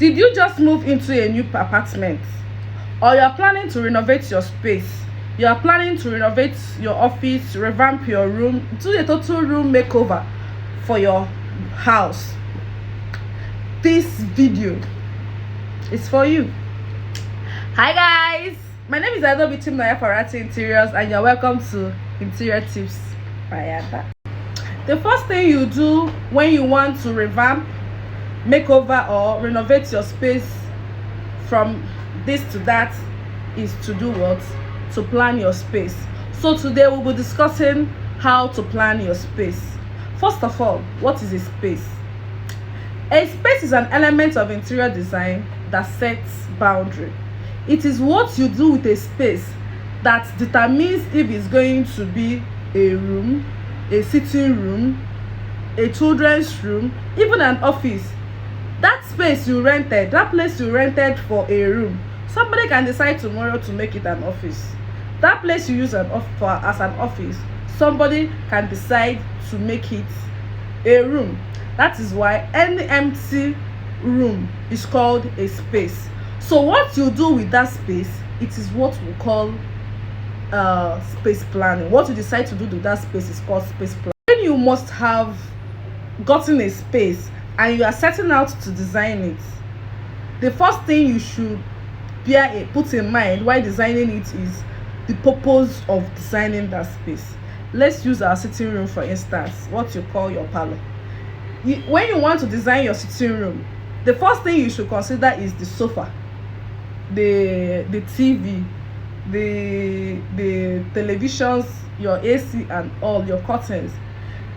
Did you just move into a new apartment, or you are planning to renovate your space? You are planning to renovate your office, revamp your room, do a total room makeover for your house. This video is for you. Hi guys, my name is Adobe Team Naya Farati Interiors, and you're welcome to Interior Tips by Ada. The first thing you do when you want to revamp, makeover, or renovate your space from this to that is to do what? To plan your space. So today we'll be discussing how to plan your space. First of all, what is a space? A space is an element of interior design that sets boundary. It is what you do with a space that determines if it's going to be a room, a sitting room, a children's room, even an office. That space you rented, that place you rented for a room, somebody can decide tomorrow to make it an office. That place you use as an office, somebody can decide to make it a room. That is why any empty room is called a space. So what you do with that space, it is what we call space planning. What you decide to do with that space is called space planning. When you must have gotten a space and you are setting out to design it, the first thing you should put in mind while designing it is the purpose of designing that space. Let's use our sitting room for instance, what you call your parlor. When you want to design your sitting room, the first thing you should consider is the sofa, the TV, the televisions, your AC, and all your curtains.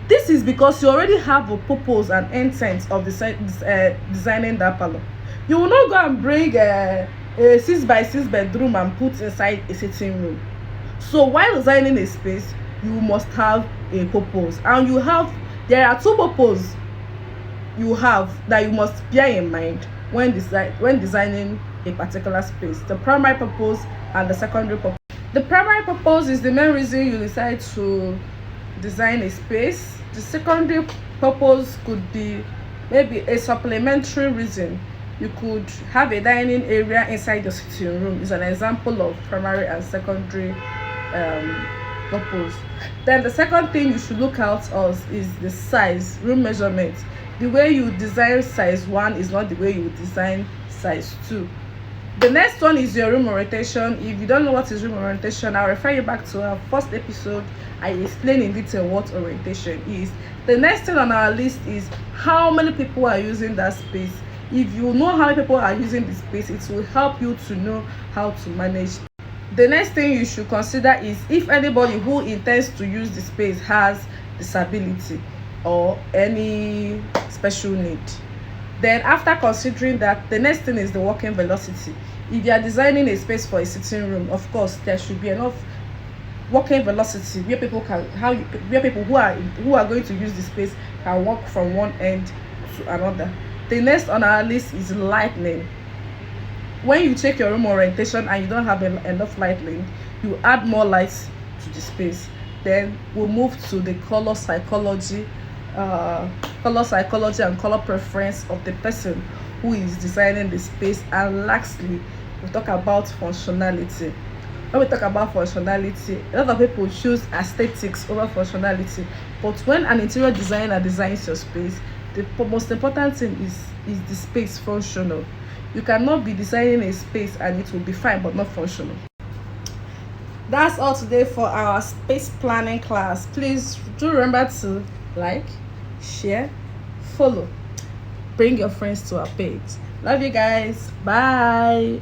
This is because you already have a purpose and intent of designing that parlor. You will not go and bring a 6x6 bedroom and put inside a sitting room. So while designing a space, you must have a purpose, and there are two purposes you have that you must bear in mind when designing a particular space: the primary purpose and the secondary purpose. The primary purpose is the main reason you decide to design a space. The secondary purpose could be maybe a supplementary reason. You could have a dining area inside your sitting room. Is an example of primary and secondary purpose. Then the second thing you should look out is the size, room measurement. The way you design size 1 is not the way you design size 2. The next one is your room orientation. If you don't know what is room orientation, I'll refer you back to our first episode. I explain in detail what orientation is. The next thing on our list is how many people are using that space. If you know how many people are using the space, it will help you to know how to manage. The next thing you should consider is if anybody who intends to use the space has disability or any special need. Then after considering that, the next thing is the working velocity. If you are designing a space for a sitting room, of course there should be enough working velocity where people who are going to use the space can walk from one end to another. The next on our list is lighting. When you check your room orientation and you don't have enough lighting, you add more lights to the space. Then we'll move to the color psychology and color preference of the person who is designing the space. And lastly, we'll talk about functionality. When we talk about functionality, a lot of people choose aesthetics over functionality, but when an interior designer designs your space, the most important thing is the space functional. You cannot be designing a space and it will be fine but not functional. That's all today for our space planning class. Please do remember to like, share, follow, bring your friends to our page. Love you guys. Bye.